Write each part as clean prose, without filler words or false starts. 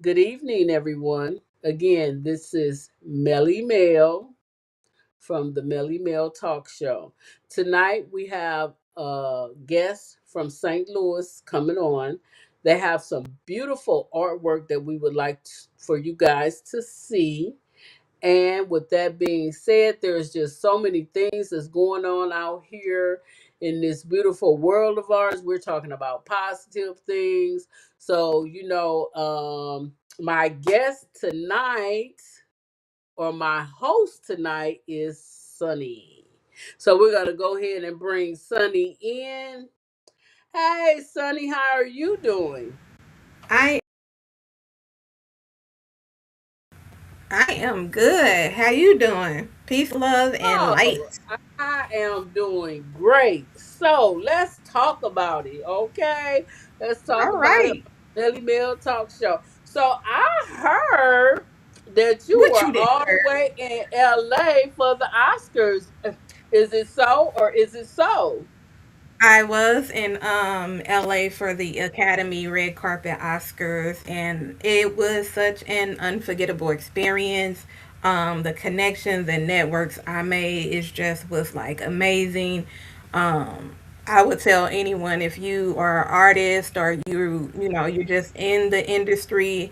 Good evening, everyone. Again, this is Melly Mel from the Melly Mel Talk Show. Tonight we have a guest from St. Louis coming on. They have some beautiful artwork that we would like for you guys to see. And with that being said, there's just so many things that's going on out here in this beautiful world of ours. We're talking about positive things. So, my guest tonight or my host tonight is Sunny. So we're going to go ahead and bring Sunny in. Hey, Sunny, how are you doing? I I am good. How you doing? Peace, love, and Oh, light. I am doing great. So let's talk about it, okay? Let's talk All about it. right. Melly Mel Talk Show. So I heard that you What were you did, all the girl? way in LA for the Oscars. Is it so or is it so? I was in LA for the Academy Red Carpet Oscars, and it was such an unforgettable experience. The connections and networks I made is just was like amazing. I would tell anyone, if you are an artist or you're just in the industry,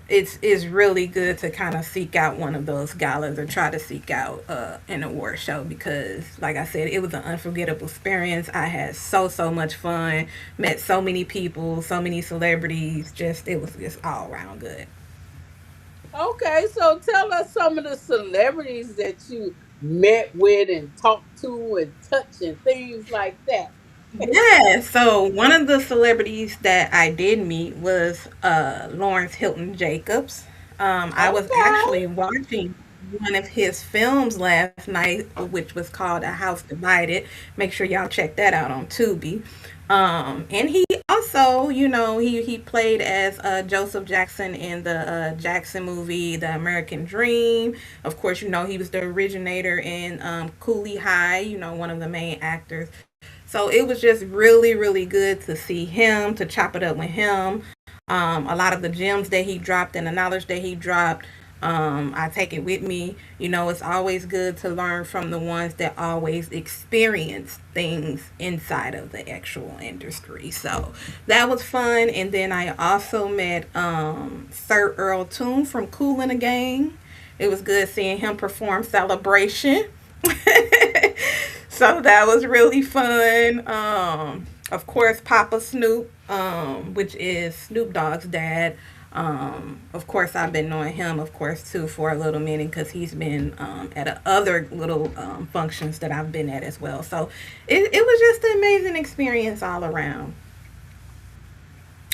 it's really good to kind of seek out one of those galas or try to seek out an award show, because like I said, it was an unforgettable experience. I had so much fun, met so many people, so many celebrities. Just it was just all around good. Okay, so tell us some of the celebrities that you met with and talked to and touched and things like that. Yeah, so one of the celebrities that I did meet was Lawrence Hilton Jacobs. I was Okay. actually watching one of his films last night, which was called A House Divided. Make sure y'all check that out on Tubi. And he also, he played as Joseph Jackson in the Jackson movie, The American Dream. Of course, he was the originator in Cooley High, one of the main actors. So it was just really good to see him, to chop it up with him. A lot of the gems that he dropped and the knowledge that he dropped, I take it with me. It's always good to learn from the ones that always experience things inside of the actual industry. So that was fun. And then I also met Sir Earl Toon from Kool and the Gang. It was good seeing him perform Celebration. So that was really fun. Of course, Papa Snoop, which is Snoop Dogg's dad. Of course, I've been knowing him, of course, too, for a little minute, because he's been at other little functions that I've been at as well. So it was just an amazing experience all around.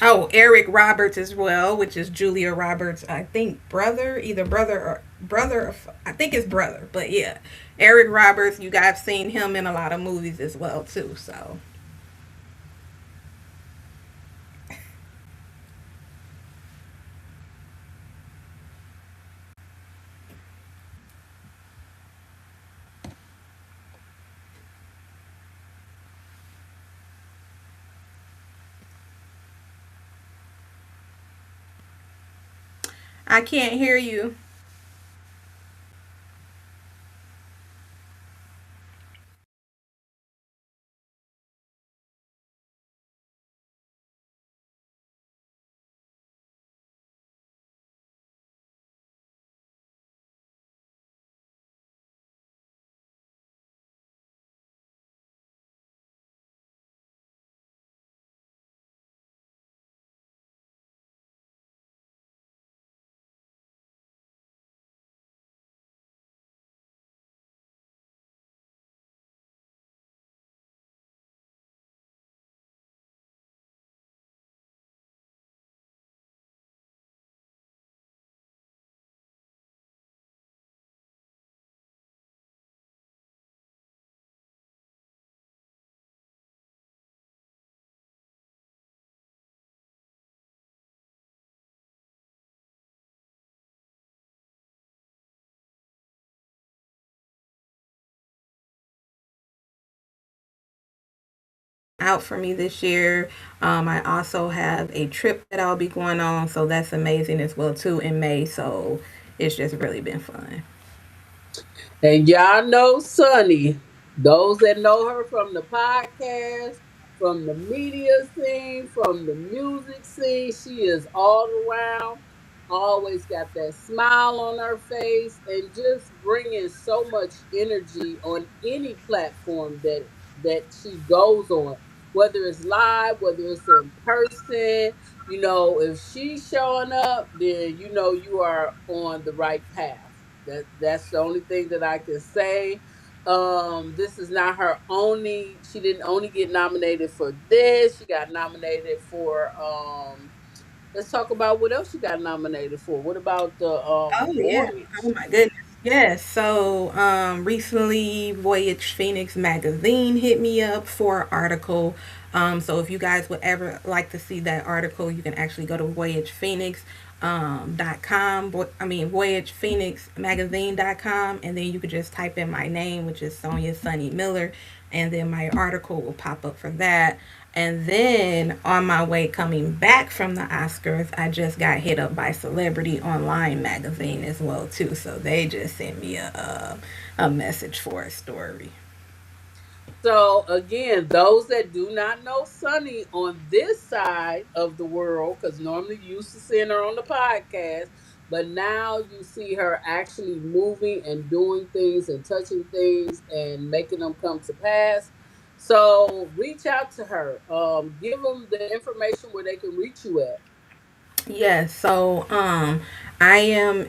Oh, Eric Roberts as well, which is Julia Roberts, I think brother, either brother, or I think it's brother, but yeah, Eric Roberts. You guys seen him in a lot of movies as well too. So I can't hear you. out for me this year. I also have a trip that I'll be going on, so that's amazing as well too in May. So it's just really been fun. And y'all know Sunny, those that know her from the podcast, from the media scene, from the music scene, she is all around. Always got that smile on her face and just bringing so much energy on any platform that she goes on, whether it's live, whether it's in person. You know, if she's showing up, then you know you are on the right path. That's the only thing that I can say. This is not her only. She didn't only get nominated for this. She got nominated for. Let's talk about what else she got nominated for. What about the Oh yeah. Oh Voyage? my goodness. Yes. So recently Voyage Phoenix magazine hit me up for an article. So if you guys would ever like to see that article, you can actually go to voyagephoenix.com. Voyagephoenixmagazine.com, and then you could just type in my name, which is Sonia Sunny Miller, and then my article will pop up for that. And then on my way coming back from the Oscars, I just got hit up by Celebrity Online magazine as well too. So they just sent me a message for a story. So again, those that do not know Sunny on this side of the world, because normally you used to seeing her on the podcast, but now you see her actually moving and doing things and touching things and making them come to pass. So reach out to her. Give them the information where they can reach you at. Yes, so I am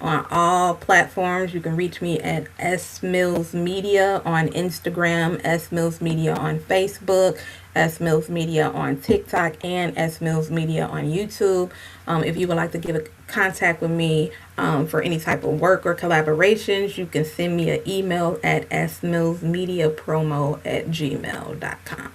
on all platforms. You can reach me at S Mills Media on Instagram, S Mills Media on Facebook, S Mills Media on TikTok, and S Mills Media on YouTube. If you would like to give a contact with me for any type of work or collaborations, you can send me an email at smillsmediapromo@gmail.com.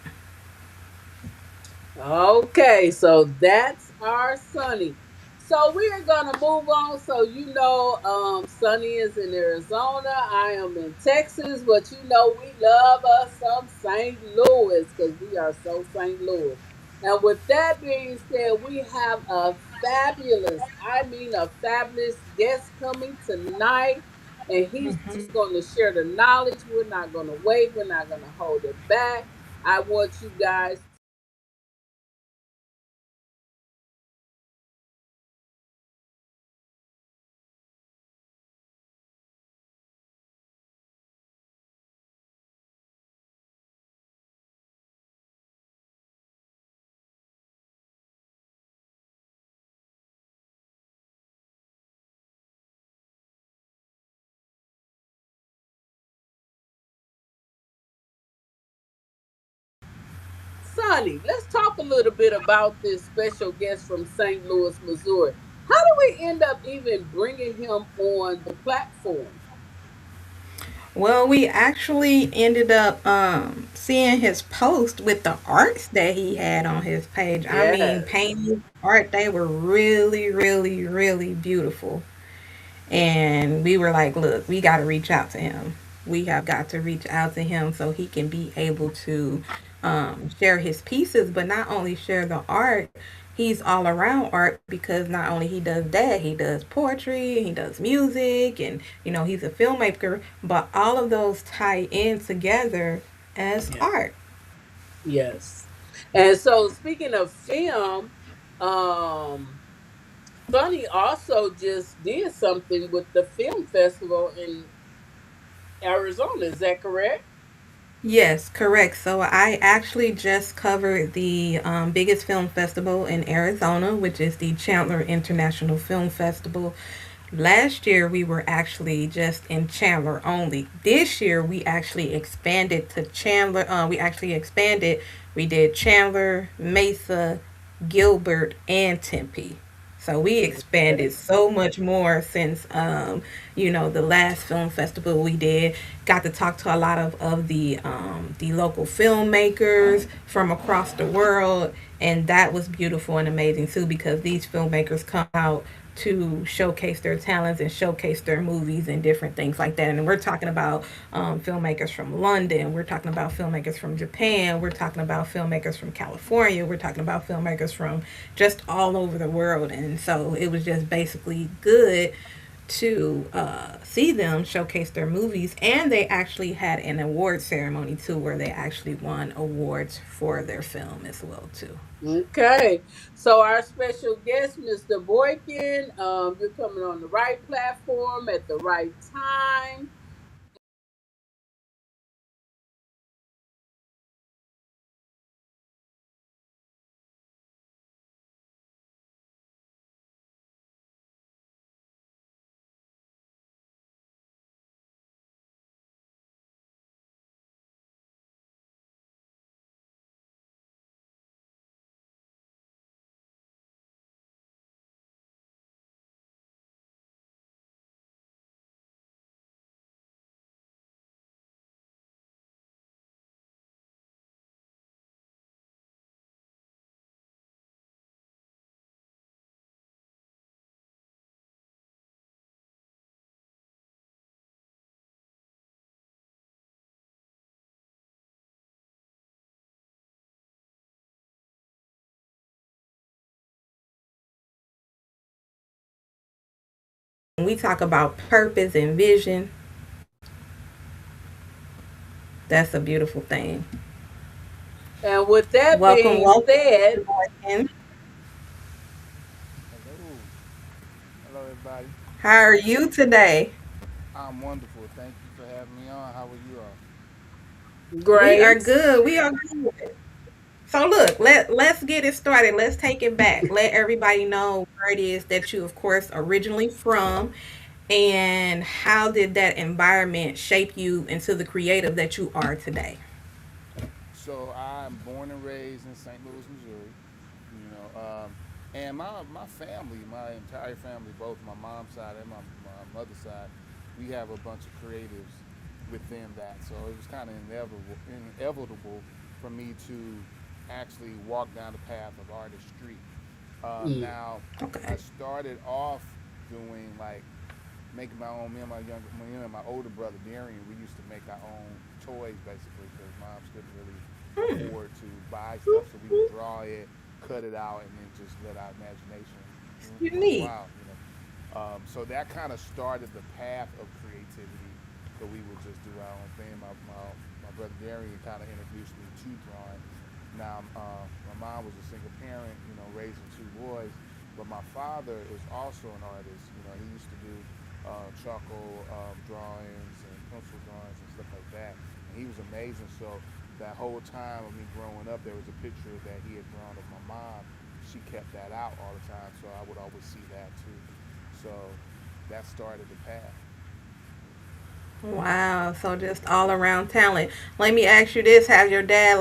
Okay, so that's our Sunny. So we are gonna move on. So you know, Sunny is in Arizona. I am in Texas, but you know we love us some St. Louis because we are so St. Louis. And with that being said, we have a fabulous, I mean a fabulous guest coming tonight. And he's just going to share the knowledge. We're not going to wait. We're not going to hold it back. I want you guys Sonny, let's talk a little bit about this special guest from St. Louis, Missouri. How do we end up even bringing him on the platform? Well, we actually ended up seeing his post with the arts that he had on his page. I mean, Yes. painting art, they were really, really, really beautiful. And we were like, look, we got to reach out to him. We have got to reach out to him so he can be able to share his pieces, but not only share the art, he's all around art because not only he does that, he does poetry, he does music, and you know, he's a filmmaker, but all of those tie in together as Yeah. art. Yes. And so speaking of film, um, Sonny also just did something with the film festival in Arizona. Is that correct? Yes, correct. So I actually just covered the biggest film festival in Arizona, which is the Chandler International Film Festival. Last year we were actually just in Chandler only. This year we actually expanded to Chandler. We actually expanded. We did Chandler, Mesa, Gilbert, and Tempe. So we expanded Okay. so much more since the last film festival we did. Got to talk to a lot of the local filmmakers from across the world, and that was beautiful and amazing too because these filmmakers come out to showcase their talents and showcase their movies and different things like that. And we're talking about filmmakers from London, we're talking about filmmakers from Japan, we're talking about filmmakers from California, we're talking about filmmakers from just all over the world. And so it was just basically good to see them showcase their movies, and they actually had an award ceremony too, where they actually won awards for their film as well too. Okay, so our special guest, Mr. Boykin, you're coming on the right platform at the right time. When we talk about purpose and vision, that's a beautiful thing. And with that Welcome, being welcome, said, Mr. Morgan. Hello. Hello, everybody. How are you today? I'm wonderful. Thank you for having me on. How are you all? We are great. good. We are good. So look, let's get it started. Let's take it back. Let everybody know where it is that you, of course, originally from, and how did that environment shape you into the creative that you are today? So I'm born and raised in St. Louis, Missouri. And my family, my entire family, both my mom's side and my mother's side, we have a bunch of creatives within that. So it was kind of inevitable for me to actually walk down the path of artistry. Mm. Now, I Okay. started off doing like making my own. Me and my older brother Darian, we used to make our own toys basically because moms couldn't really Hmm. afford to buy stuff, so we would draw it, cut it out, and then just let our imagination run Unique. wild. So that kind of started the path of creativity. So we would just do our own thing. My brother Darian kind of introduced me to drawing. Now, my mom was a single parent, raising two boys, but my father is also an artist. He used to do charcoal drawings and pencil drawings and stuff like that. And he was amazing. So that whole time of me growing up, there was a picture that he had drawn of my mom. She kept that out all the time, so I would always see that too. So that started the path. Wow. So just all around talent. Let me ask you this: has your dad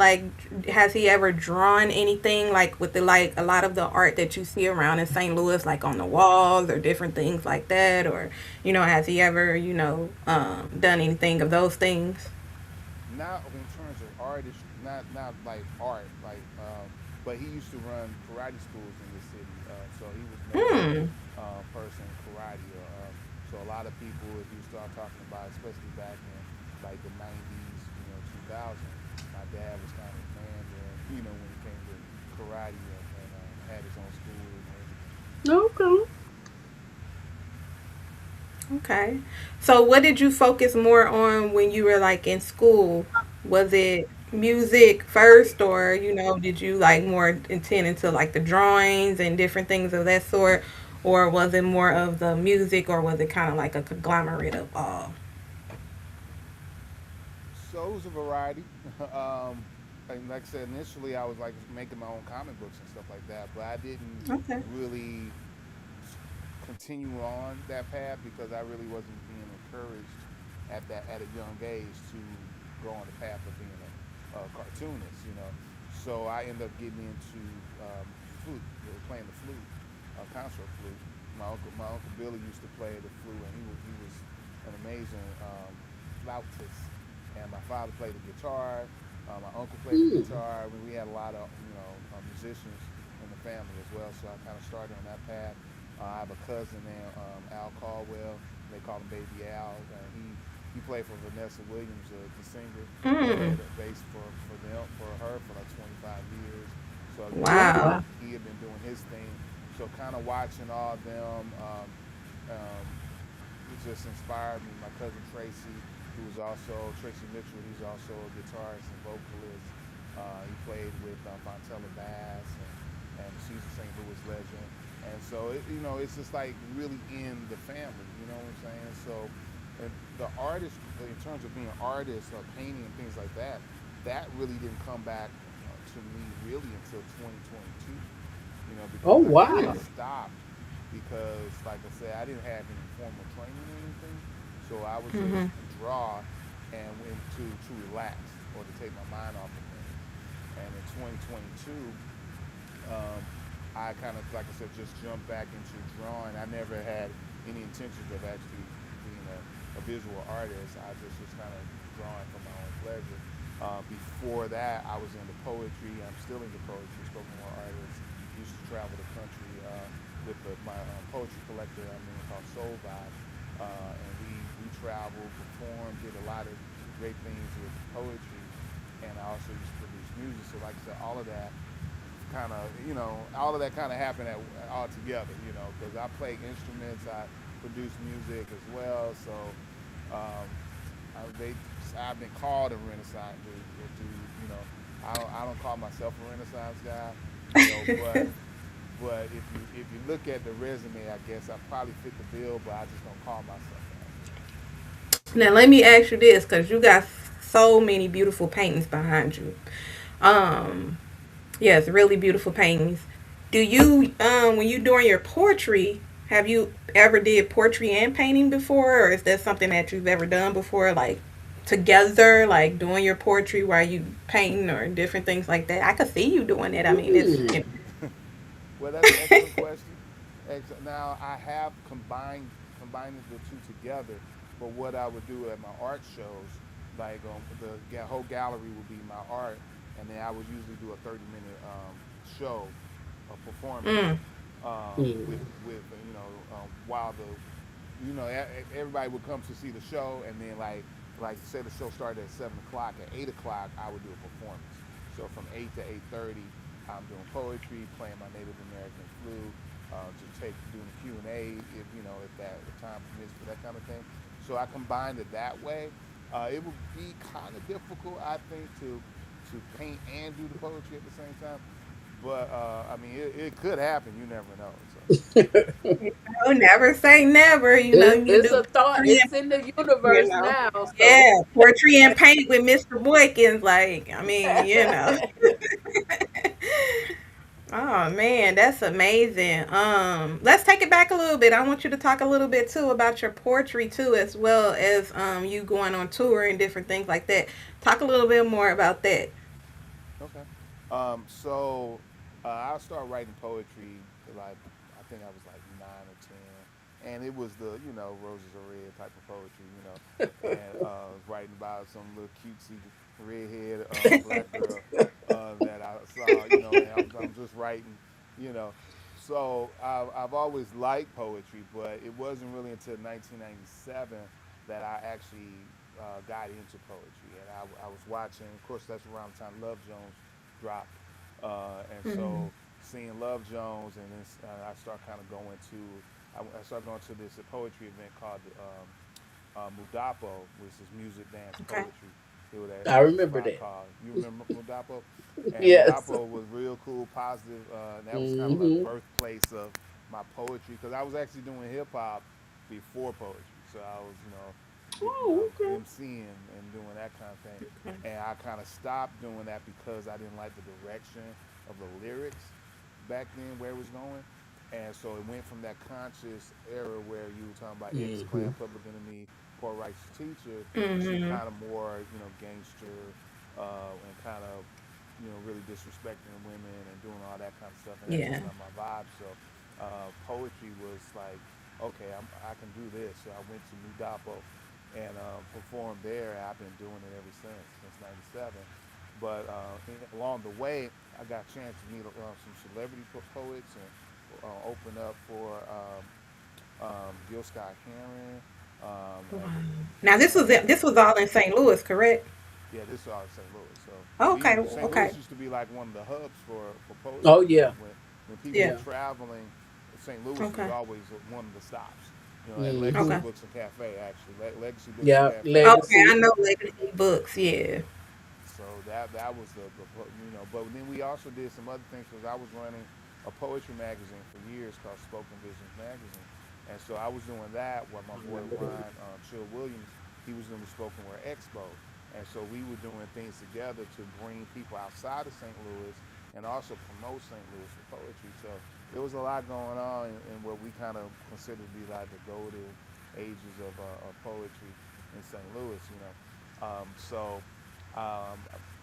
has he ever drawn anything like with the like a lot of the art that you see around in St. Louis, like on the walls or different things like that, or has he ever done anything of those things? Not in terms of artist, not like art, but he used to run karate schools in the city, so he was a major Hmm. person in karate. So a lot of people, if you start talking about, especially back in like the '90s, 2000, my dad was kind of man there, when it came to karate and had his own school and everything. Okay. Okay. So what did you focus more on when you were like in school? Was it music first, or did you like more intend into like the drawings and different things of that sort, or was it more of the music, or was it kind of like a conglomerate of all? So it was a variety. And like I said, initially I was like making my own comic books and stuff like that, but I didn't Okay. really continue on that path because I really wasn't being encouraged at a young age to go on the path of being a cartoonist. So I ended up getting into flute, playing the flute, concert flute. My uncle Billy used to play the flute, and he was an amazing flautist. And my father played the guitar. My uncle played the Mm. guitar. I mean, we had a lot of musicians in the family as well. So I kind of started on that path. I have a cousin named Al Caldwell. They call him Baby Al. He played for Vanessa Williams, the singer, Mm. played bass for her for like 25 years. So Oh Wow. wow. he had been doing his thing. So kind of watching all of them. Um, it just inspired me. My cousin Tracy, who was also Tracy Mitchell, he's also a guitarist and vocalist. He played with Fontella Bass, and she's a St. Louis legend. And so, it's just like really in the family, you know what I'm saying? So, and the artist, in terms of being artists or painting and things like that really didn't come back to me really until 2022, Oh because I kind of wow. stopped because, like I said, I didn't have any formal training or anything, so I would just Mhm. draw and went to relax or to take my mind off of things. And in 2022, um, I kind of, like I said, just jumped back into drawing. I never had any intentions of actually being a visual artist. I just was kind of drawing for my own pleasure. Before that, I was into poetry. I'm still into poetry, spoken word artist. Used to travel the country with my poetry collector I'm in called Soul Vibe. And we traveled, performed, did a lot of great things with poetry. And I also used to produce music. So, like I said, all of that kind of happened all together, because I play instruments, I produce music as well. So um, they, I've been called a Renaissance dude. I don't call myself a Renaissance guy, but if you look at the resume, I guess I probably fit the bill, but I just don't call myself that. Now let me ask you this, because you got so many beautiful paintings behind you. Um, yes, really beautiful paintings. Do you, when you doing your poetry, have you ever did poetry and painting before, or is that something that you've ever done before, like together, like doing your poetry while you painting or different things like that? I could see you doing it. I mean, it's Hmm. Well, that's an excellent question. Now I have combined the two together, but what I would do at my art shows, like the whole gallery would be my art, and then I would usually do a 30-minute show, a performance, mm, while everybody would come to see the show, and then like say the show started at 7 o'clock, at 8 o'clock I would do a performance. So from 8 to 8:30, I'm doing poetry, playing my Native American flute, to take doing the Q&A if time permits for that kind of thing. So I combined it that way. It would be kind of difficult, I think, to paint and do the poetry at the same time. But I mean, it could happen. You never know. So oh, never say never. You know, you can It's do a thought. poetry It's and, in the you universe know, now. So yeah, poetry and paint with Mr. Boykins. Like, I mean, Oh man, that's amazing. Let's take it back a little bit. I want you to talk a little bit too about your poetry too, as well as you going on tour and different things like that. Talk a little bit more about that. okay. So I started writing poetry like I think I was like 9 or 10, and it was the roses are red type of poetry, and I was writing about some little cutesy redhead black girl that I saw, and I'm just writing, you know. So I've always liked poetry, but it wasn't really until 1997 that I actually got into poetry, and I was watching. Of course, that's around the time Love Jones dropped, and Mm, so seeing Love Jones, and then I start kind of going to. I started going to this poetry event called Mudapo, which is music, dance, okay. poetry. It was I at a remember spot that. called. You remember Mudapo? And Yes. Mudapo was real cool, positive. And that was kind of like the Hmm. birthplace of my poetry, because I was actually doing hip hop before poetry. So I was, Oh, okay. MCing and doing that kind of thing. And I kind of stopped doing that because I didn't like the direction of the lyrics back then, where it was going. And so it went from that conscious era where you were talking about X Hmm. Clan, Public Enemy, Poor Righteous Teacher, to Mm-hmm. kind of more, gangster, and kind of, really disrespecting women and doing all that kind of stuff. And that's just Yeah. not my vibe. So poetry was like, okay, I can do this. So I went to Mudapo and performed there. And I've been doing it ever since '97. But along the way, I got a chance to meet some celebrity poets, opened up for Gil Scott Heron. Wow. At the, Now this was and this was all in St. Louis, correct? Yeah, this is all in St. Louis. So Okay, St. Louis okay, used to be like one of the hubs for Oh poetry. yeah, When people yeah, were yeah. traveling, St. Louis was okay, always one of the stops. At Legacy Hmm. okay, Books and Cafe, actually, Legacy Books and Yeah, Cafe. okay. I legacy. know Legacy Books. Yeah. So that was but then we also did some other things because I was running a poetry magazine for years called Spoken Visions Magazine, and so I was doing that while my I boy remember that. Ryan Chill Williams, he was doing the Spoken Word Expo, and so we were doing things together to bring people outside of St. Louis and also promote St. Louis for poetry. So there was a lot going on in what we kind of consider to be like the golden ages of poetry in St. Louis. So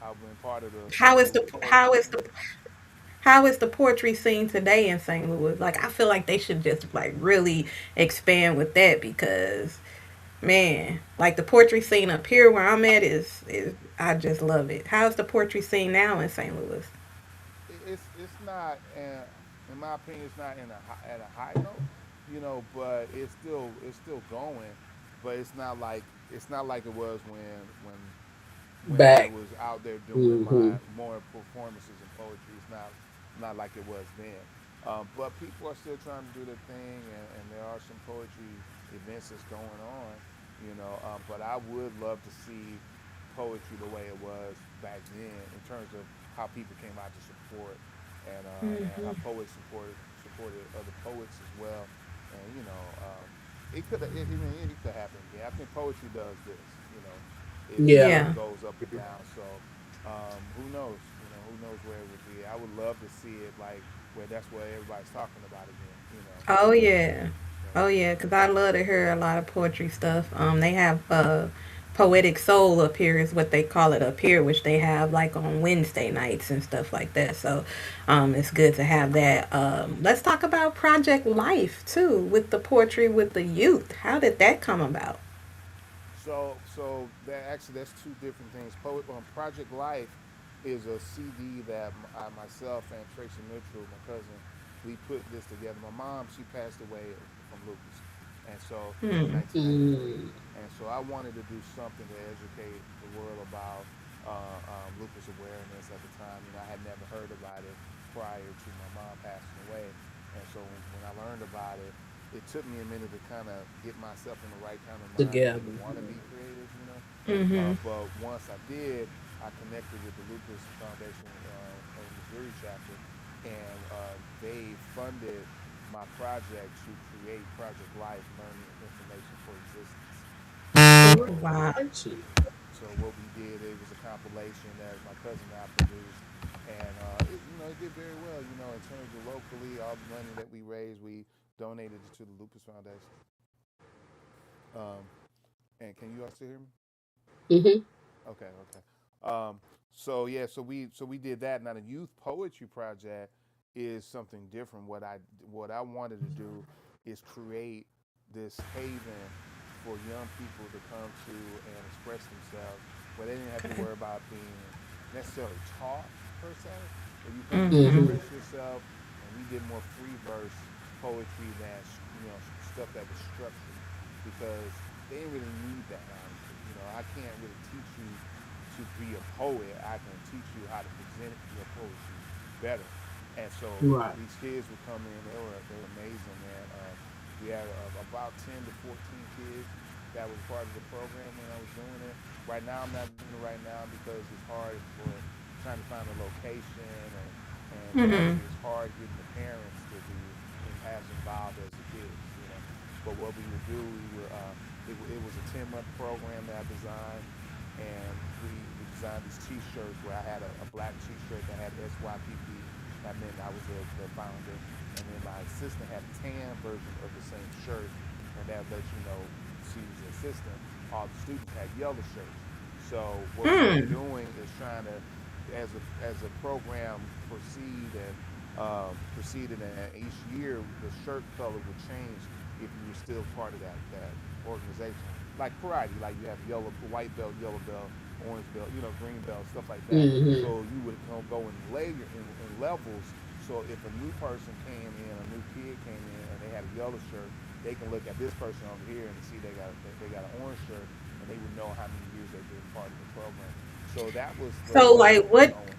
I've been part of the How St. is Louis the how poetry is scene. the how is the poetry scene today in St. Louis? Like I feel like they should just like really expand with that because man, like the poetry scene up here where I'm at is I just love it. How's the poetry scene now in St. Louis? It's not, in my opinion, it's not at a high note, but it's still going, but it's not like it was when I Back. was out there doing Hmm. my more performances in poetry. It's not like it was then. But people are still trying to do their thing, and there are some poetry events that's going on. But I would love to see poetry the way it was back then in terms of how people came out to support and how poets supported other poets as well. And it could it could happen again. I think poetry does this. It Yeah. kind Yeah. of goes up and down. So who knows? Who knows where it would be? I would love to see it like where that's what everybody's talking about again. Oh yeah. So Oh yeah, cuz I love to hear a lot of poetry stuff. They have Poetic Soul up here is what they call it up here, which they have like on Wednesday nights and stuff like that. So it's good to have that. Let's talk about Project Life too with the poetry with the youth. How did that come about? So that's two different things. Project Life is a CD that I myself and Tracy Mitchell, my cousin, we put this together. My mom, she passed away from lupus, and so in Hmm. 1993, Mm. and so I wanted to do something to educate the world about lupus awareness at the time. I had never heard about it prior to my mom passing away, and so when I learned about it, it took me a minute to kind of get myself in the right kind of mind to Together. even want to be creative. Mm-hmm. But once I did, I connected with the Lupus Foundation of Missouri chapter, and they funded my project to create Project Life Learning Information for Existence. And Wow. so what we did, it was a compilation that my cousin and I produced, and it did very well. In terms of locally, all the money that we raised, we donated it to the Lupus Foundation. Um, and can you all still hear me? Hmm. Okay, okay. So yeah, so we did that. Now the youth poetry project is something different. What I wanted to do is create this haven for young people to come to and express themselves, where they didn't have to Okay. worry about being necessarily taught per se, but you come and Mm-hmm. Hmm. express yourself. And we did more free verse poetry than stuff that was structured because they didn't really need that, honestly. I can't really teach you to be a poet. I can teach you how to present your poetry better. And so Right. these kids would come in. They were amazing, man. We had about 10 to 14 kids that was part of the program when I was doing it. Right now, I'm not doing it right now because it's hard for trying to find a location, and Mm-hmm. actually it's hard getting the parents to be as involved as the kids. But what we would do, it was a 10-month program that I designed, and we designed these T-shirts where I had a black T-shirt that had SYPP. That meant I was the founder, and then my assistant had a tan version of the same shirt, and that lets you know she was the assistant. All the students had yellow shirts. So what we were Mm. doing is trying to, as a program proceeded, and each year the shirt color would change if you were still part of that organization. Like karate, like you have white belt, yellow belt, orange belt, green belt, stuff like that. Hmm. So you would go in layer in levels So if a new person came in, a new kid came in, and they had a yellow shirt, they can look at this person over here and see they got an orange shirt, and they would know how many years they've been part of the program. So that was the So way like it was what going.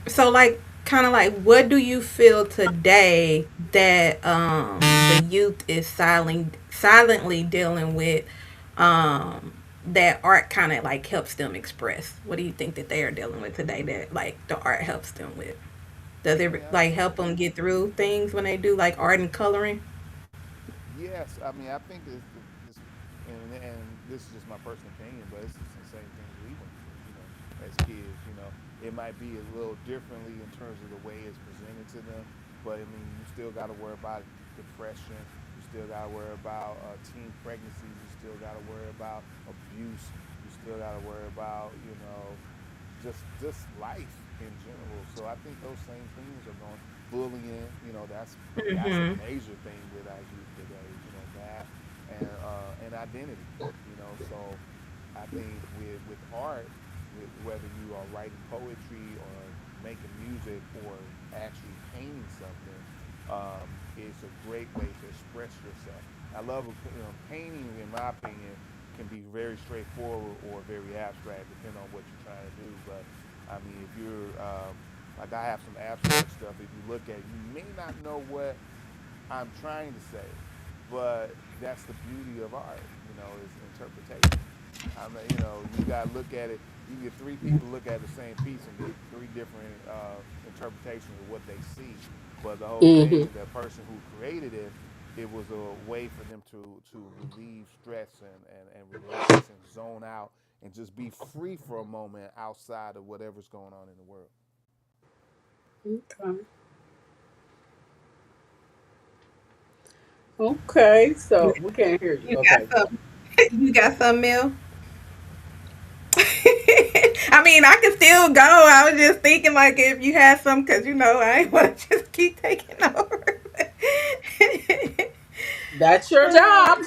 so like kind of like what do you feel today that the youth is silently dealing with that art kind of like helps them express? What do you think that they are dealing with today that like the art helps them with? Does I mean, it like help them get through things when they do like art and coloring? yes, I mean, I think it's and this is just my personal opinion, but it's just the same things we went through, as kids. It might be a little differently in terms of the way it's presented to them, but I mean, you still got to worry about depression. You still got to worry about teen pregnancies. You still got to worry about abuse. You still got to worry about, just life in general. So I think those same things are going bullying. That's a Mm-hmm. major thing with our youth today. That and identity. So I think with art, whether you are writing poetry or making music or actually painting something, it's a great way to express yourself. I love painting. In my opinion, can be very straightforward or very abstract, depending on what you're trying to do. But I mean, if you're like I have some abstract stuff. If you look at it, you may not know what I'm trying to say, but that's the beauty of art. Is interpretation. I mean, you got to look at it. You can get three people to look at the same piece and get three different interpretations of what they see. But the whole Hmm. thing, the person who created it, it was a way for them to relieve stress and relax and zone out and just be free for a moment outside of whatever's going on in the world. Okay. Okay. So we can't hear you. You got Okay. some. You got some, Mill? I mean, I can still go. I was just thinking, like, if you had some, because, I ain't want to just keep taking over. That's your job.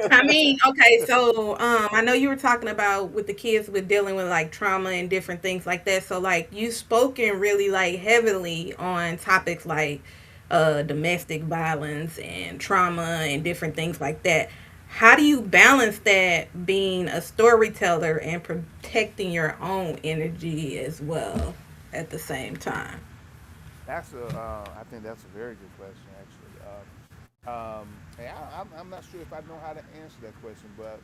I mean, okay, so I know you were talking about with the kids with dealing with like trauma and different things like that. So like you spoken really like heavily on topics like domestic violence and trauma and different things like that. How do you balance that being a storyteller and protecting your own energy as well at the same time? I think that's a very good question, actually. And I'm not sure if I know how to answer that question, but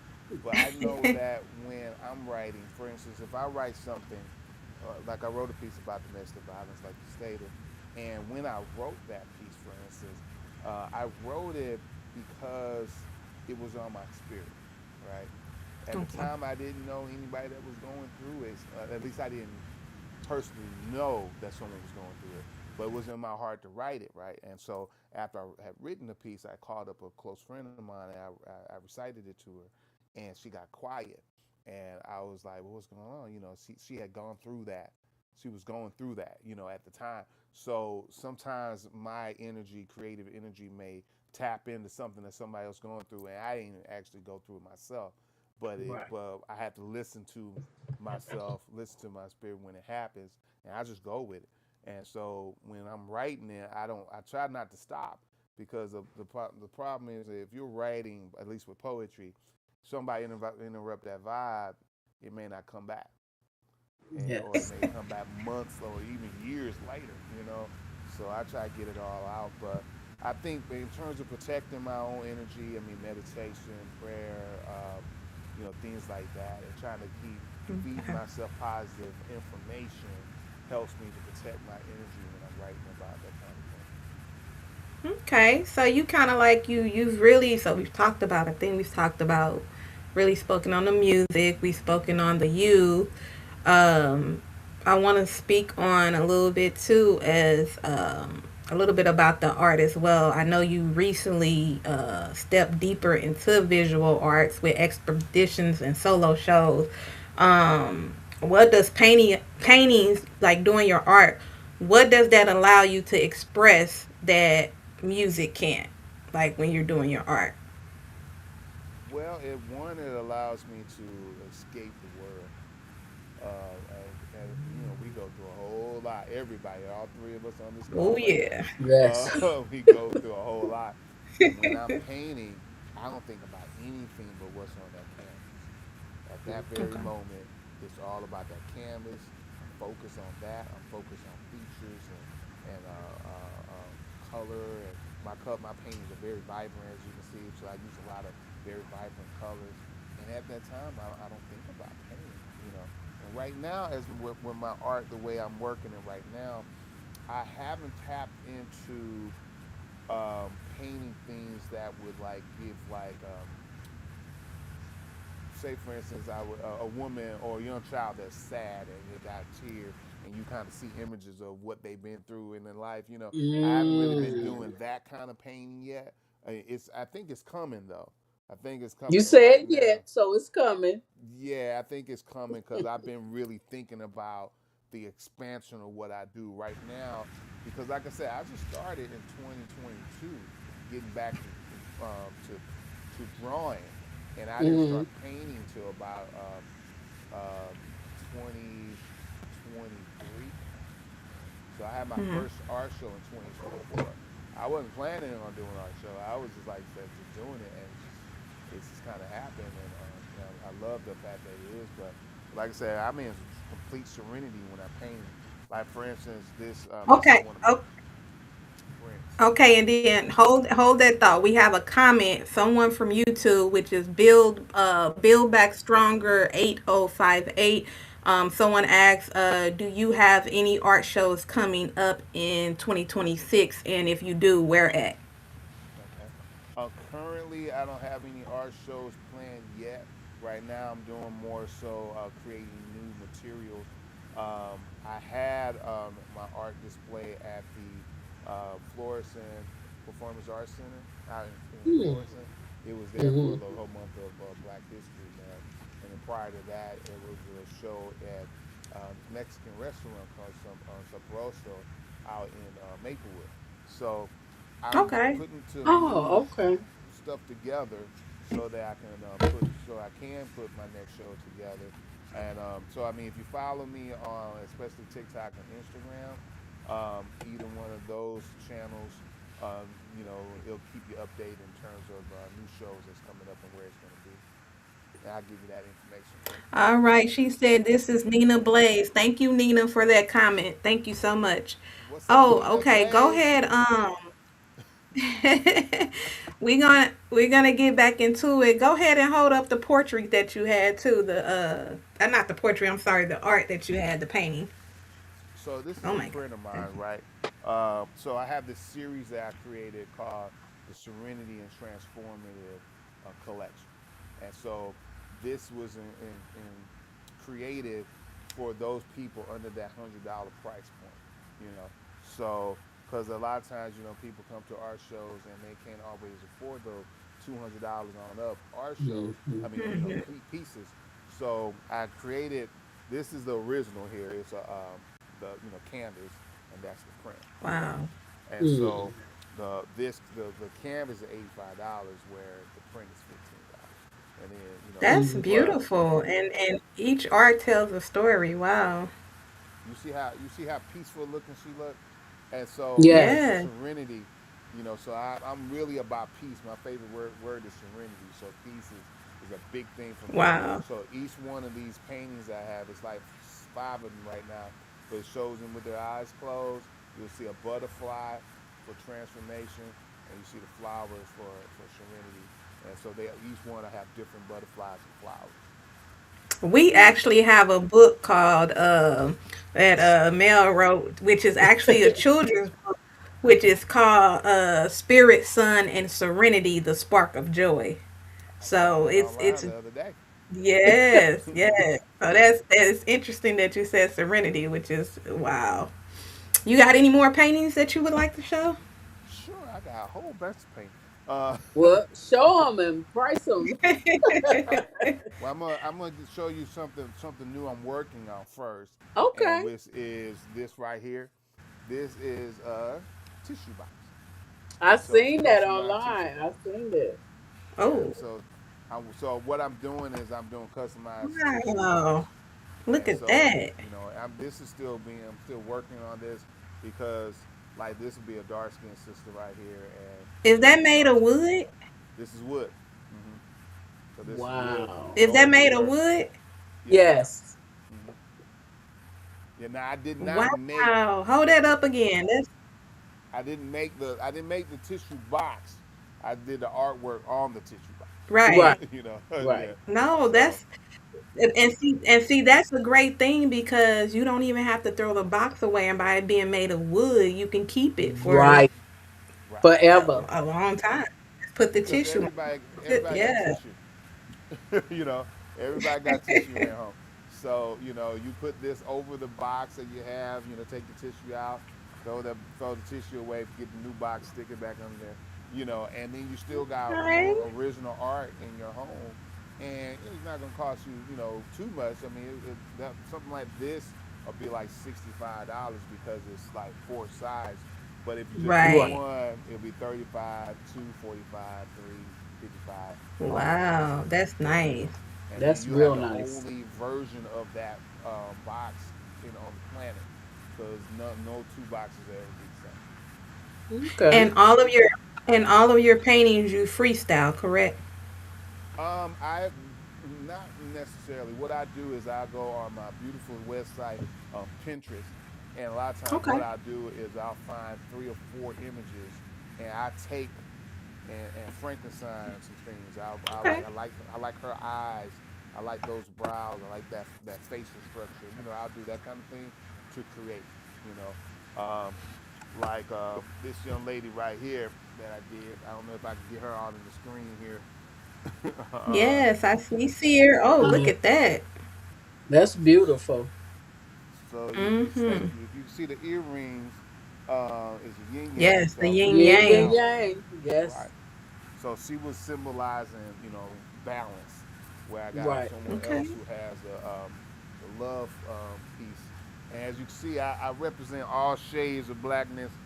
I know that when I'm writing, for instance, if I write something, like I wrote a piece about domestic violence, like you stated, and when I wrote that piece, for instance, I wrote it because it was on my spirit, right? At the Okay. time, I didn't know anybody that was going through it. At least I didn't personally know that someone was going through it, but it was in my heart to write it, right? And so after I had written the piece, I called up a close friend of mine and I recited it to her, and she got quiet, and I was like, "Well, what's going on?" She had gone through that. She was going through that, at the time. So sometimes my energy, creative energy, may tap into something that somebody else going through, and I didn't actually go through it myself. Right. But I had to listen to myself, listen to my spirit when it happens, and I just go with it. And so when I'm writing it, I try not to stop because the problem is that if you're writing, at least with poetry, somebody interrupt that vibe, it may not come back, or it Yes. may come back months or even years later. So I try to get it all out, but I think in terms of protecting my own energy, I mean meditation, prayer, things like that, and trying to keep feeding Okay. myself positive information helps me to protect my energy when I'm writing about that kind of thing. Okay, so you kind of like you've really so we've talked about I think we've talked about really spoken on the music, we've spoken on the youth. Um, I want to speak on a little bit too as a little bit about the art as well. I know you recently stepped deeper into visual arts with expeditions and solo shows. What does paintings like doing your art? What does that allow you to express that music can't? Like when you're doing your art. Well, it allows me to escape the world. We go through a whole lot. Everybody, all three of us on this Oh call right yeah. Yes. now, we go through a whole lot. And when I'm painting, I don't think about anything but what's on that canvas. At that very Okay. moment, it's all about that canvas. I'm focused on that. I'm focused on features and color. And my paintings are very vibrant, as you can see. So I use a lot of very vibrant colors. And at that time, I don't think about painting. And right now, as with my art, the way I'm working it right now, I haven't tapped into painting things that would like give like say for instance, a woman or a young child that's sad and they got tears, and you kind of see images of what they've been through in their life. I haven't really been Mm. doing that kind of painting yet. I think it's coming though. I think it's You coming, and right said now, yet, so it's coming. yeah, I think it's coming because I've been really thinking about the expansion of what I do right now. Because, like I said, I just started in 2022, getting back to drawing, and I didn't Hmm. start painting till about 2023. So I had my Mhm. first art show in 2024. I wasn't planning on doing art show. I was just like I said, just doing it, and it's just kind of happened. And I love the fact that it is. But like I said, I'm in complete serenity when I paint. Like for instance, this is Okay. one of my prints. Okay, and then hold that thought. We have a comment, someone from YouTube, which is Build Back Stronger 8058. Someone asks, do you have any art shows coming up in 2026? And if you do, where at? Okay. Currently, I don't have any art shows planned yet. Right now, I'm doing more so creating new materials. I had my art display at the Florissant Performance Arts Center out in Hmm. Florissant. It was there for Hmm. the whole month of Black History Month. And then prior to that, it was a show at this Mexican restaurant called Sabroso out in Maplewood. So I'm Okay. putting to new Oh, okay. stuff together so that I can put my next show together. And so I mean, if you follow me on especially TikTok and Instagram, either one of those channels, it'll keep you updated in terms of new shows that's coming up and where it's going to be. And I'll give you that information. All right. She said, this is Nina Blaze. Thank you, Nina, for that comment. Thank you so much. What's up, Oh, Nina okay. Go Blaze? ahead. We're gonna get back into it. Go ahead and hold up the portrait that you had too. Not the portrait. I'm sorry, the art that you had, the painting. So this is Oh a my print of god. mine, right? So I have this series that I created called the Serenity and Transformative Collection, and so this was created for those people under that $100 price point. You know, so because a lot of times people come to art shows and they can't always afford those $200 on up art shows. Hmm. I mean, pieces. So I created. This is the original here. It's the canvas, and that's the print. Wow. And Hmm. so the canvas is $85, where the print is $15. And then That's but beautiful. And each art tells a story. Wow. you see how peaceful looking she looked, and so that's the Yes. Yeah. serenity. So I'm really about peace. My favorite word is serenity. So peace is a big thing for me. Wow. So each one of these paintings I have, it's like five of them right now, but it shows them with their eyes closed. You'll see a butterfly for transformation, and you see the flowers for serenity. And so they each one I have different butterflies and flowers. We actually have a book called that Mel wrote, which is actually a children's book, which is called Spirit, Sun, and Serenity: The Spark of Joy. I found So that it's online the other day. yes, yes. So that's interesting that you said Serenity, which is wow. You got any more paintings that you would like to show? Sure, I got a whole bunch of paint. Uh, Well, show them and price them. well, I'm gonna show you something new I'm working on first, and Okay. which is this right here. This is a tissue box. I So it's a seen that customized tissue online. I box. seen that. Yeah. Oh, So what I'm doing is I'm doing customized tissue wow. boxes. Look And at so, that. this is still being, I'm still working on this because, like, this would be a dark skinned sister right here, and Is that you made know, of wood? this is wood. hmm So this is wood from Wow. Is that gold made of beater. wood? Yes, ma'am. Yes. hmm Yeah. Now I did not make, Wow. Hold that up again. That's I didn't make the tissue box. I did the artwork on the tissue box. Right. right. Yeah. Right. No, So that's and see that's a great thing because you don't even have to throw the box away, and by it being made of wood, you can keep it for Right. right, Forever. a long time. Just put the because tissue on. everybody got Yeah. tissue. you know, everybody got tissue in home. So, you put this over the box that you have, take the tissue out, throw the tissue away, get the new box, stick it back under there, and then you still got Right. original art in your home. And it's not going to cost you, too much. I mean, something like this will be like $65 because it's like four sides. But if you just do Right. Right. one, it'll be 35, 2, 45, 3, 55, all in one Wow. set, That's you nice. know. And then That's you have real the nice. only version of that box, on the planet, because no two boxes ever be the same. Okay. And all of your paintings you freestyle, correct? I not necessarily. What I do is I go on my beautiful website, Pinterest, and a lot of times what Okay. I do is I'll find three or four images, and I take and Frankenstein some things. Okay. I like her eyes. I like those brows. I like that facial structure. I'll do that kind of thing to create. You know, like this young lady right here that I did. I don't know if I can get her on the screen here. uh, Yes, I see her. Oh, look Yeah. at that. That's beautiful. so Mm-hmm. if you see the earrings, is a yin yang. Yes, the So yin Yin and yang. yang. right. Yes. So she was symbolizing, balance. Where I got Right. someone else Okay. who has the love piece, and as you can see, I represent all shades of blackness.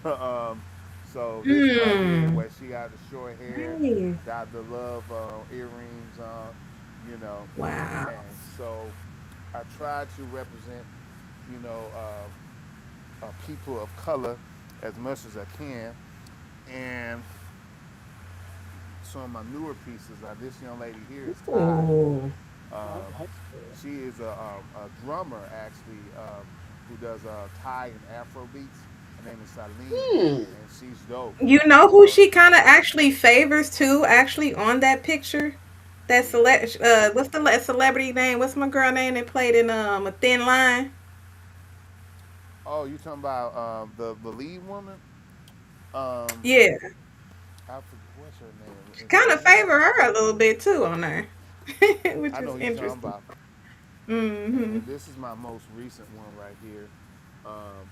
um, so this one right here, Hmm. where she got the short hair, Nice. got the love earrings on, you know, Wow. and so I try to represent, you know, people of color as much as I can, and some of my newer pieces. This young lady here is Ty. Ooh. I Um, like that. she is a drummer actually, who does Thai and Afro beats. Her name is Saline, Hmm. and she's dope. You know who So she kind of actually favors too, actually on that picture? What's the celebrity name? What's my girl name that played in A Thin Line? oh, you talking about the lead woman? Um, Yeah. I forget what's her name. Is it Kind of Lena? favor her a little bit too on there, which I know is who you're talking interesting. about. Mm-hmm. And this is my most recent one right here. Um,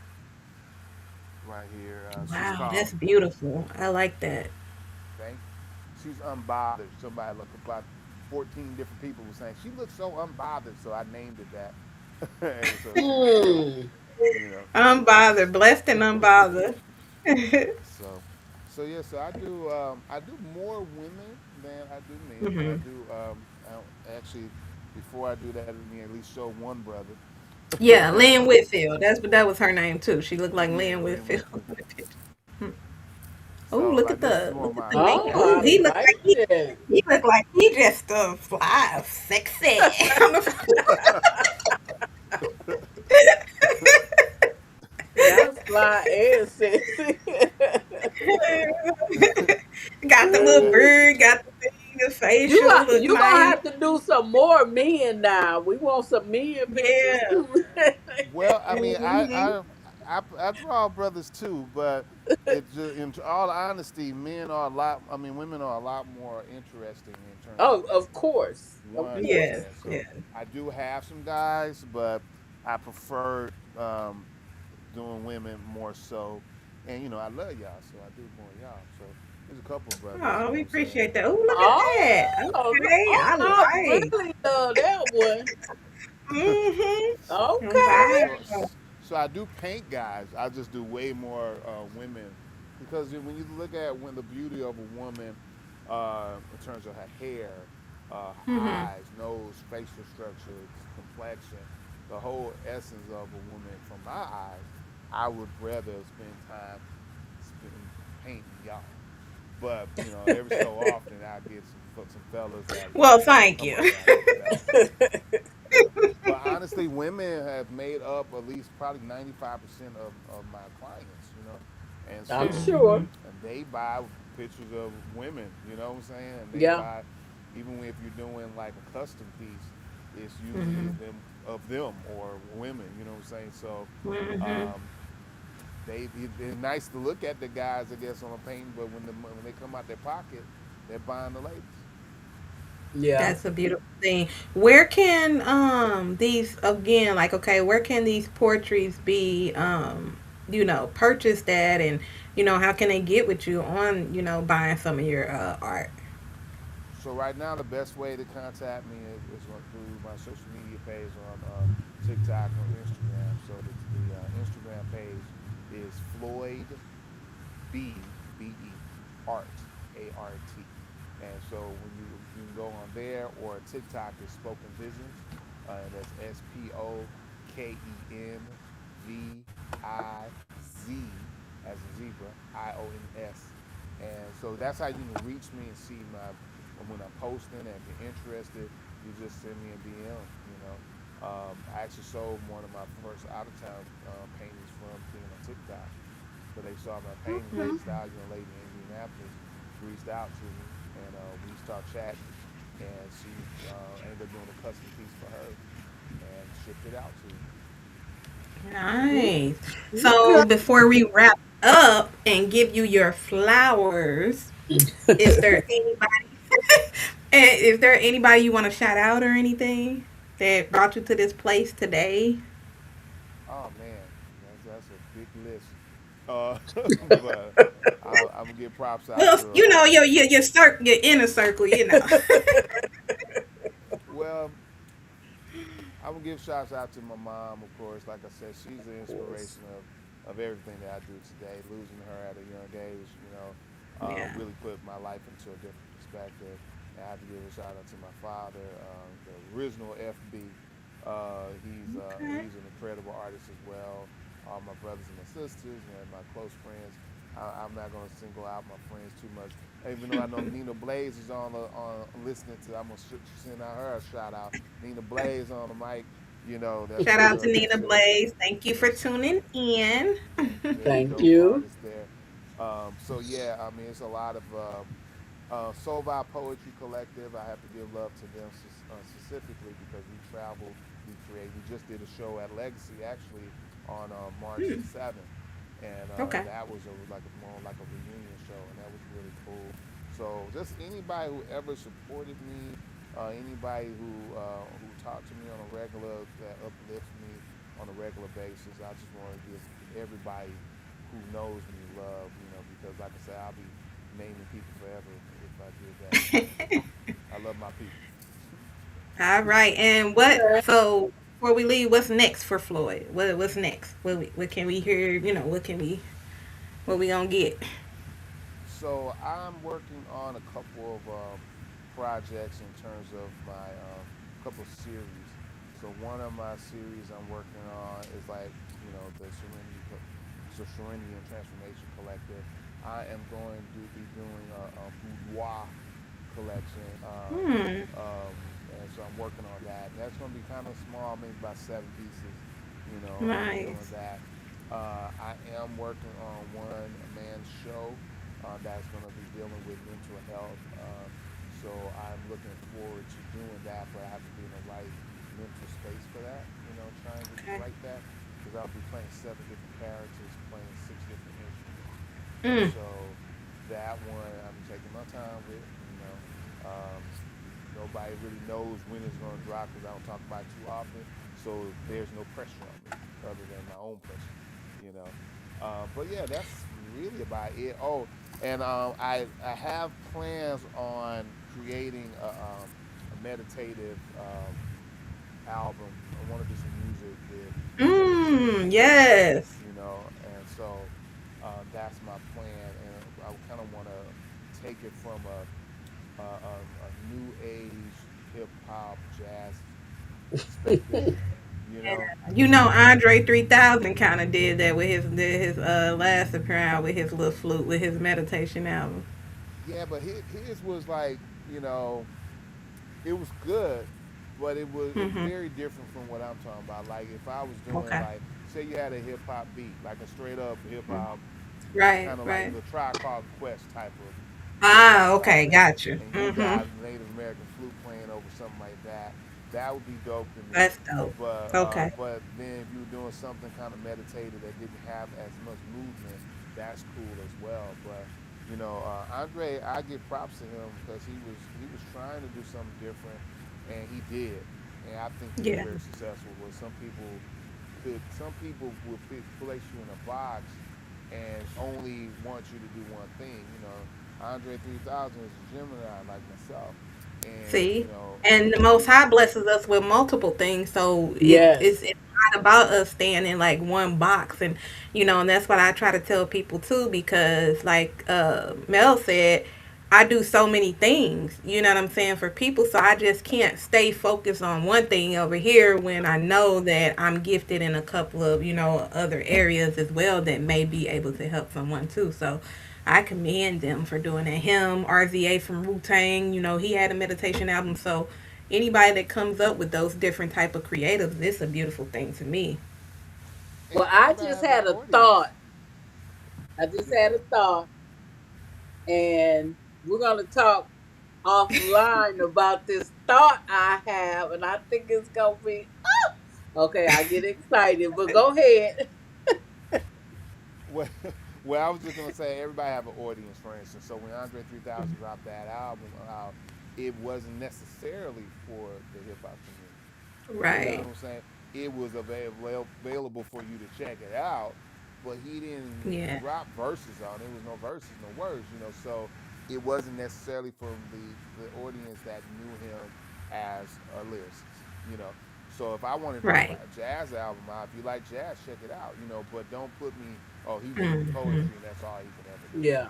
right here. She's Wow, that's called. beautiful. I like that. Thank. She's unbothered. Somebody look about 14 different people were saying she looks so unbothered, so I named it that. And so she's dope. Hmm. You know. Unbothered, blessed and unbothered. So, yeah. So I do more women than I do men, but I hmm do actually before I do that, let me at least show one brother. Yeah, Lynn Whitfield. That was her name too. She looked like Yeah, Lynn Lynn Whitfield. Whitfield. Oh, So look like at this is the one of look at my the man. Oh, Oh, I he looked like like he that. he looked like he just fly sexy. That's fly and sexy. Got the little bird, got the thing, the facial look You gonna nice. have to do some more men now. We want some men pictures Yeah. too. Well, I mean, hmm I draw brothers too, but in all honesty, men are a lot. I mean, women are a lot more interesting in terms Oh, of of course, of one. Yes. course. Yeah, so Yeah. I do have some guys, but I prefer doing women more so. And I love y'all, so I do more y'all. So there's a couple of brothers, Oh, we what I'm saying. appreciate that. Oh, look at that. Oh, Okay, oh, I I like. really love that one. Mm-hmm. Okay. so Wow. so I do paint guys. I just do way more women because when you look at when the beauty of a woman in terms of her hair, Mhm. eyes, nose, facial structure, complexion, the whole essence of a woman from my eyes, I would rather spend time spending painting y'all. But every so often I get some fellas that Well, thank come you. up that, but honestly, women have made up at least probably 95% of my clients, and I'm so sure. Mhm. and they buy pictures of women, you know what I'm saying, and they Yeah. buy even if you're doing like a custom piece, it's usually Mhm. of them or women, you know what I'm saying. So Mhm. um, it's nice to look at the guys, I guess, on a painting, but when they come out their pocket, they're buying the ladies. Yeah. That's a beautiful thing. Where can these again, like, okay, where can these portraits be purchased at, and how can they get with you on, buying some of your art? So right now, the best way to contact me is through my social media page on TikTok or Instagram. So the Instagram page is Floyd B Art ART. And so when you can go on there, or TikTok is Spoken Visions, and that's SPOKENVIZ as in zebra IONS. And so that's how you can reach me and see my when I'm posting. And if you're interested, you just send me a DM. I actually sold one of my first out of town paintings from being on TikTok, but they saw my painting. Okay. This Stallion lady in Indianapolis reached out to me, and we started chatting, and she ended up doing a custom piece for her and shipped it out to me. Nice. So Okay. before we wrap up and give you your flowers, is there anybody is there anybody you want to shout out or anything that brought you to this place today? Oh man, that's a big list. But I'm gonna give props out Well, to your inner circle. well, I'm gonna give shouts out to my mom, of course. Like I said, she's the Yes. inspiration of everything that I do today. Losing her at a young age, Yeah. really put my life into a different perspective. And I have to give a shout out to my father, the original FB. Okay. He's an incredible artist as well. All my brothers and my sisters and my close friends. I'm not gonna single out my friends too much, even though I know Nina Blaze is on listening to. I'm gonna send out her a shout out. Nina Blaze on the mic. That's Shout my out to girl Nina Nisha. Blaze. Thank you for Yes, tuning in. very Thank dope you. artist there. So yeah, I mean, it's a lot of Soul Vibe Poetry Collective. I have to give love to them specifically because we travel, we create. We just did a show at Legacy actually on March the 7th, and Okay. that was like more like a reunion show, and that was really cool. So just anybody who ever supported me, anybody who talked to me on a regular, that uplifts me on a regular basis, I just want to give everybody who knows me love, because like I said, I'll be naming people forever if I did that. I love my people. All right. And so before we leave, what's next for Floyd? What's next? What can we hear? What we gonna get? So I'm working on a couple of projects in terms of my couple of series. So one of my series I'm working on is like the Serenity and Transformation Collective. I am going to be doing a boudoir collection, Hmm. and so I'm working on that. That's going to be kind of small, maybe about 7 pieces. I'll be doing Nice. that. I am working on one man show that's going to be dealing with mental health. So I'm looking forward to doing that, but I have to be in the right mental space for that. Trying to Okay. write that because I'll be playing 7 different characters, playing 6 different instruments, and Mm. so that one I'm taking my time with. Nobody really knows when it's going to drop because I don't talk about it too often. So there's no pressure on me other than my own pressure, you know. But yeah, that's really about it. Oh, and I have plans on creating a meditative album. I want to do some music with Mm. meditation, Yes. and so that's my plan. And I kind of want to take it from a new age hop jazz perspective, you know. You know, Andre 3000 kind of did that with his last appearance with his little flute with his meditation album. Yeah, but his was like, you know, it was good, but it's Hmm. very different from what I'm talking about. Like if I was doing Okay. like, say you had a hip hop beat, like a straight up hip hop, Right, kind of like right. the Tribe Called Quest type of hip Ah, hop okay, album, gotcha. and you Hmm. got Native American flute playing over something like that, that would be dope to me. That's dope. But Okay. then if you were doing something kind of meditative that didn't have as much movement, that's cool as well. But Andre, I give props to him because he was trying to do something different, and he did, and I think he was Yeah. very successful. Where some people will place you in a box and only want you to do one thing. Andre 3000 is a Gemini like myself, and See, and the Most High blesses us with multiple things, so Yes. it's not about us staying in like one box, and and that's what I try to tell people too, because like Mel said, I do so many things, you know what I'm saying, for people, so I just can't stay focused on one thing over here when I know that I'm gifted in a couple of other areas as well that may be able to help someone too. So I commend them for doing it. Him, RZA from Wu Tang, he had a meditation album. So anybody that comes up with those different type of creatives, it's a beautiful thing to me. Well, and I everybody just have an had a audience. thought. I just had a thought, and we're gonna talk offline about this thought I have, and I think it's gonna be okay. I get excited, but go ahead. Well, well, I was just gonna say everybody have an audience, for instance. So when Andre 3000 dropped that album out, it wasn't necessarily for the hip hop community. You know what Right. I'm saying? It was available for you to check it out, but he didn't Yeah. drop verses on it. There was no verses, no words. So it wasn't necessarily from the audience that knew him as a lyricist. You know, so if I want to drop Right. a jazz album out, if you like jazz, check it out. But don't put me, oh, he just do Hmm. poetry and that's all he can ever do. Yeah,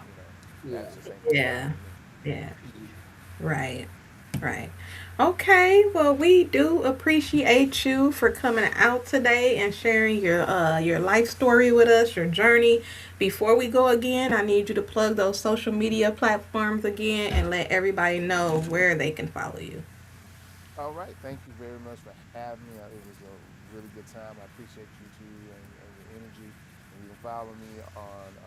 That yeah. just ain't gonna work Yeah. for me. Yeah. Right. Right. Okay. Well, we do appreciate you for coming out today and sharing your life story with us, your journey. Before we go again, I need you to plug those social media platforms again and let everybody know where they can follow you. All right. Thank you very much for having me. It was a really good time. I appreciate you too and your energy. And you can follow me on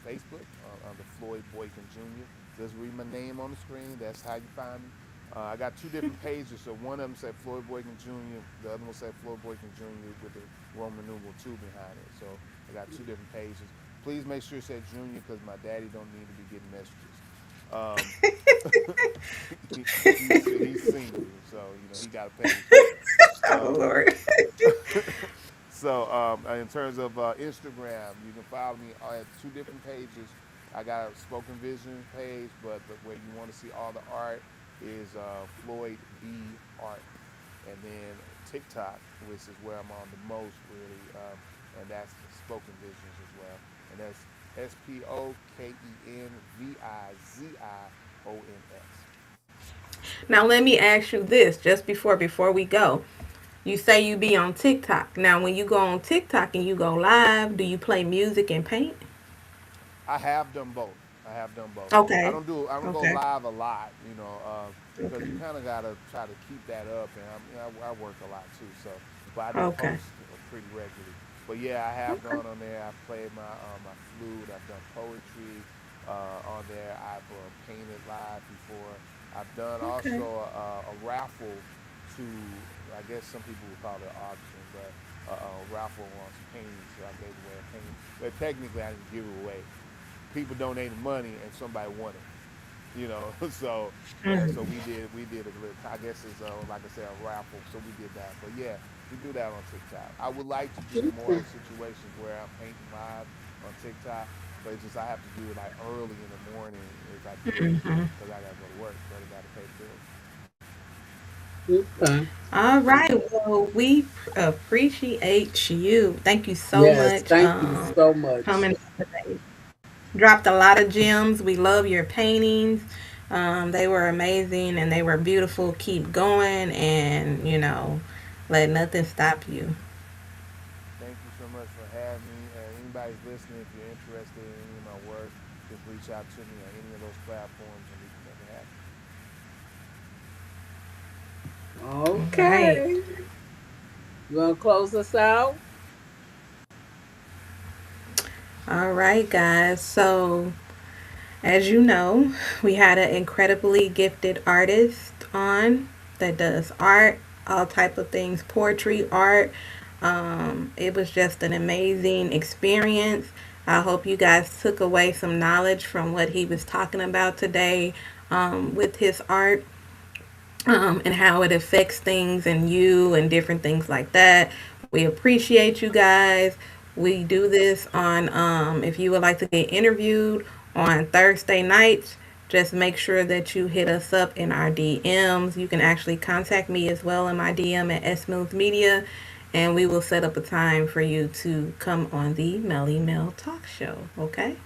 Facebook under Floyd Boykin Jr. Just read my name on the screen. That's how you find me. I got two different pages. So one of them said Floyd Boykin Jr. The other one said Floyd Boykin Jr. with the Roman numeral 2 behind it. So I got two different pages. Please make sure it said Junior because my daddy don't need to be getting messages. Um, he's single, so he got to pay his rent. Oh Um, Lord. so in terms of Instagram, you can follow me at two different pages. I got a spoken vision page, but where you want to see all the art is Floyd B Art, and then TikTok, which is where I'm on the most really, and that's spoken visions as well, and that's SpokenVizions. Now let me ask you this just before we go. You say you be on TikTok. Now when you go on TikTok and you go live, do you play music and paint? I have done both. I have done both. Okay. I don't go Okay. live a lot, because Okay. you kind of gotta try to keep that up, and I work a lot too. So, but I do Okay. post pretty regularly. But yeah, I have Okay. done on there. I've played my flute. I've done poetry on there. I've painted live before. I've done Okay. also a raffle to, I guess some people would call it an auction, but a raffle on some paintings. So I gave away a painting. But technically, I didn't give it away. People donated money and somebody won it. So Mhm. so we did a little. I guess it's like I said, a raffle. So we did that. But yeah, we do that on TikTok. I would like to do more situations where I'm painting live on TikTok, but it's just I have to do it like early in the morning if I do it Mhm. because I gotta go to work, but I gotta pay the bills. Okay. All right. Well, we appreciate you. Thank you so Yes, much thank you so much. coming today. Dropped a lot of gems. We love your paintings. They were amazing and they were beautiful. Keep going and, let nothing stop you. Thank you so much for having me. Anybody's listening, if you're interested in any of my work, just reach out to me on any of those platforms and we can make it happen. All right. Okay. You want to close us out? All right, guys. So, as you know, we had an incredibly gifted artist on that does art, all type of things, poetry, art. It was just an amazing experience. I hope you guys took away some knowledge from what he was talking about today with his art, and how it affects things and you and different things like that. We appreciate you guys. We do this on, if you would like to get interviewed on Thursday nights, just make sure that you hit us up in our DMs. You can actually contact me as well in my DM at Smooth Media, and we will set up a time for you to come on the Melly Mel Talk Show. Okay?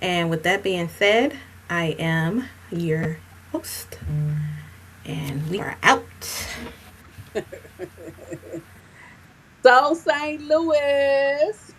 And with that being said, I am your host, and we are out. So, St. Louis.